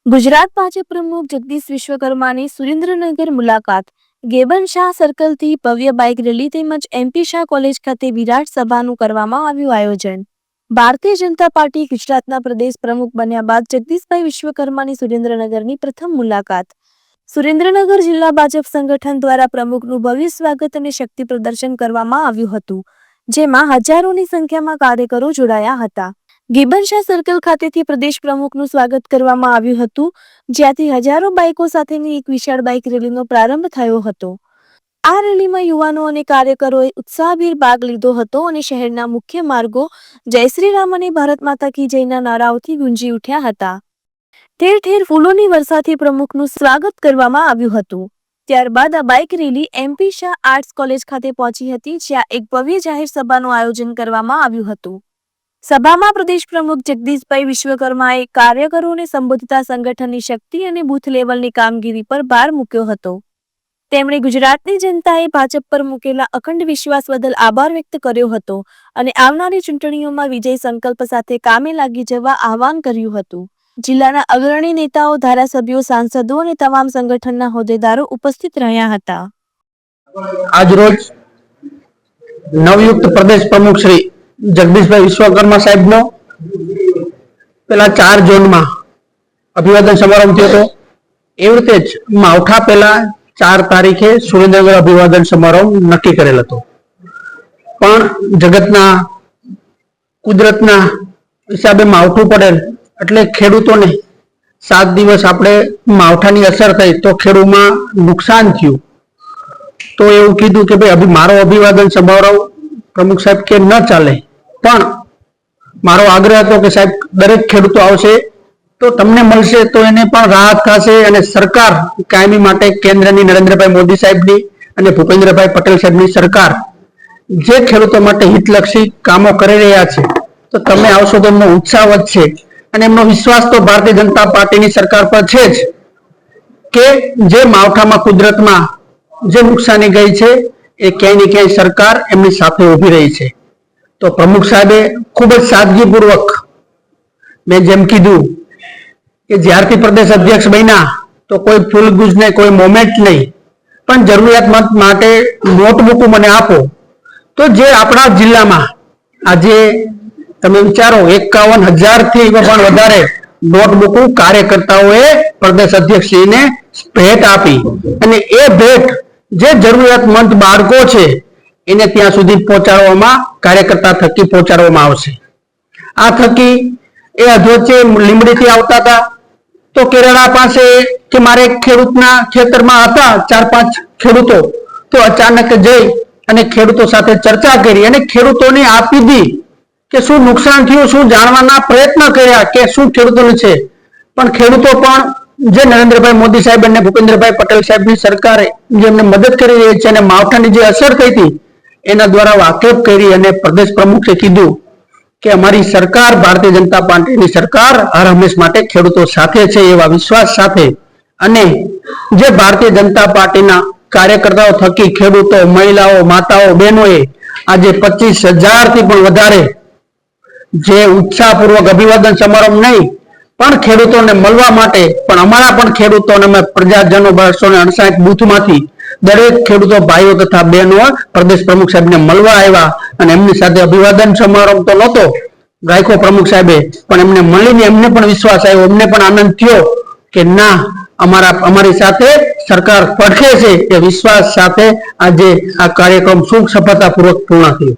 ગુજરાત ભાજપ પ્રમુખ જગદીશ વિશ્વકર્માની સુરેન્દ્રનગર મુલાકાત, ગેબન શાહ સર્કલથી ભવ્ય બાઇક રેલી તેમજ એમપી શાહ કોલેજ ખાતે વિરાટ સભાનું કરવામાં આવ્યું આયોજન. ભારતીય જનતા પાર્ટી ગુજરાતના પ્રદેશ પ્રમુખ બન્યા બાદ જગદીશભાઈ વિશ્વકર્માની સુરેન્દ્રનગરની પ્રથમ મુલાકાત. સુરેન્દ્રનગર જિલ્લા ભાજપ સંગઠન દ્વારા પ્રમુખનું ભવ્ય સ્વાગત અને શક્તિ પ્રદર્શન કરવામાં આવ્યું હતું, જેમાં હજારોની સંખ્યામાં કાર્યકરો જોડાયા હતા. ગેબન શાહ સર્કલ ખાતેથી પ્રદેશ પ્રમુખનું સ્વાગત કરવામાં આવ્યું હતું, જ્યાંથી હજારો બાઇકો સાથેની એક વિશાળ બાઇક રેલીનો પ્રારંભ થયો હતો. આ રેલીમાં યુવાનો અને કાર્યકરોએ ઉત્સાહભેર ભાગ લીધો હતો અને શહેરના મુખ્ય માર્ગો જય શ્રી રામ અને ભારત માતા કી જયના નારાઓથી ગુંજી ઉઠ્યા હતા. ઠેર ઠેર ફૂલોની વર્ષાથી પ્રમુખનું સ્વાગત કરવામાં આવ્યું હતું. ત્યારબાદ આ bike rally MP Shah arts college ખાતે પહોંચી હતી, જ્યાં એક ભવ્ય જાહેર સભાનું આયોજન કરવામાં આવ્યું હતું. સભામાં પ્રદેશ પ્રમુખ જગદીશભાઈ વિશ્વકર્માએ કાર્યકરોને સંબોધતા સંગઠનની શક્તિ અને બૂથ લેવલની કામગીરી પર ભાર મૂક્યો હતો. તેમણે ગુજરાતની જનતાએ ભાજપ પર મૂકેલા અખંડ વિશ્વાસ બદલ આભાર વ્યક્ત કર્યો હતો અને આવનારી ચૂંટણીઓમાં વિજય સંકલ્પ સાથે કામે લાગી જવા આહવાન કર્યું હતું. જિલ્લાના અગ્રણી નેતાઓ, ધારાસભ્યો, સાંસદો અને તમામ સંગઠનના હોદ્દેદારો ઉપસ્થિત રહ્યા હતા. આજરોજ નવયુક્ત પ્રદેશ પ્રમુખ શ્રી જગદીશભાઈ વિશ્વકર્મા સાહેબનો પેલા 4 ઝોનમાં અભિવાદન સમારંભ થયો હતો. એવી રીતે જ માવઠા પહેલા 4 તારીખે સુરેન્દ્રનગર અભિવાદન સમારંભ નક્કી કરેલ હતો, પણ જગતના કુદરતના હિસાબે માવઠું પડેલ એટલે ખેડૂતોને 7 દિવસ આપણે માવઠાની અસર થઈ તો ખેડૂતમાં નુકસાન થયું. તો એવું કીધું કે ભાઈ મારો અભિવાદન સમારંભ પ્રમુખ સાહેબ કે ન ચાલે, પણ મારો આગ્રહ હતો કે સાહેબ દરેક ખેડૂતો આવશે તો તમને મળશે તો એને પણ રાહત થશે અને સરકાર કાયમી માટે કેન્દ્રની નરેન્દ્રભાઈ મોદી સાહેબની અને ભૂપેન્દ્રભાઈ પટેલ સાહેબની સરકાર જે ખેડૂતો માટે હિતલક્ષી કામો કરી રહ્યા છે તો તમે આવશો તો એમનો ઉત્સાહ વધશે અને એમનો વિશ્વાસ તો ભારતીય જનતા પાર્ટીની સરકાર પર છે જ કે જે માવઠામાં કુદરતમાં જે નુકસાની ગઈ છે એ ક્યાંય ને ક્યાંય સરકાર એમની સાથે ઉભી રહી છે. તો પ્રમુખ સાહેબે ખૂબ જ સાદગીપૂર્વક, મેં જેમ કીધું કે જ્યારથી પ્રદેશ અધ્યક્ષ બન્યા તો કોઈ ફૂલગુજ નહીં, કોઈ મોમેન્ટ નહીં, પણ જરૂરિયાતમંદ માટે નોટબુકો મને આપો. તો જે આપણા જિલ્લામાં આજે તમે વિચારો 51,000થી પણ વધારે નોટબુકો કાર્યકર્તાઓએ પ્રદેશ અધ્યક્ષશ્રીને ભેટ આપી અને એ ભેટ જે જરૂરિયાતમંદ બાળકો છે એને ત્યાં સુધી પહોંચાડવામાં કાર્યકર્તા થકી પહોંચાડવામાં આવશે. આ થકી એ અધવચ્ચે લીંબડીથી આવતા હતા તો કેરળા પાસે કે મારે ખેડૂતના ખેતરમાં હતા 4-5 ખેડૂતો, તો અચાનક જઈ અને ખેડૂતો સાથે ચર્ચા કરી અને ખેડૂતોને આપી દી કે શું નુકસાન થયું, શું જાણવાના પ્રયત્ન કર્યા કે શું ખેડૂતોને છે. પણ ખેડૂતો પણ જે નરેન્દ્રભાઈ મોદી સાહેબ અને ભૂપેન્દ્રભાઈ પટેલ સાહેબની સરકારે જેમને મદદ કરી રહી છે અને માવઠાની જે અસર થઈ હતી એના દ્વારા વાકેફ કરી અને પ્રદેશ પ્રમુખે કીધું કે અમારી સરકાર ભારતીય જનતા પાર્ટીની સરકાર હર હંમેશ માટે ખેડૂતો સાથે છે એવા વિશ્વાસ સાથે અને જે ભારતીય જનતા પાર્ટીના કાર્યકર્તાઓ થકી ખેડૂતો, મહિલાઓ, માતાઓ, બહેનોએ આજે 25,000થી પણ વધારે જે ઉત્સાહપૂર્વક અભિવાદન સમારંભ નહીં પણ ખેડૂતોને મળવા માટે, પણ અમારા પણ ખેડૂતોને અમે પ્રજાજનો 268 બૂથમાંથી દરેક ખેડૂતો ભાઈઓ તથા બહેનો પ્રદેશ પ્રમુખ સાહેબને મળવા આવ્યા અને એમની સાથે અભિવાદન સમારંભ તો નહોતો રાખ્યો પ્રમુખ સાહેબે, પણ એમને મળીને એમને પણ વિશ્વાસ આવ્યો, એમને પણ આનંદ થયો કે ના અમારી સાથે સરકાર પડખે છે. એ વિશ્વાસ સાથે આજે આ કાર્યક્રમ સુખ સફળતાપૂર્વક પૂર્ણ થયો.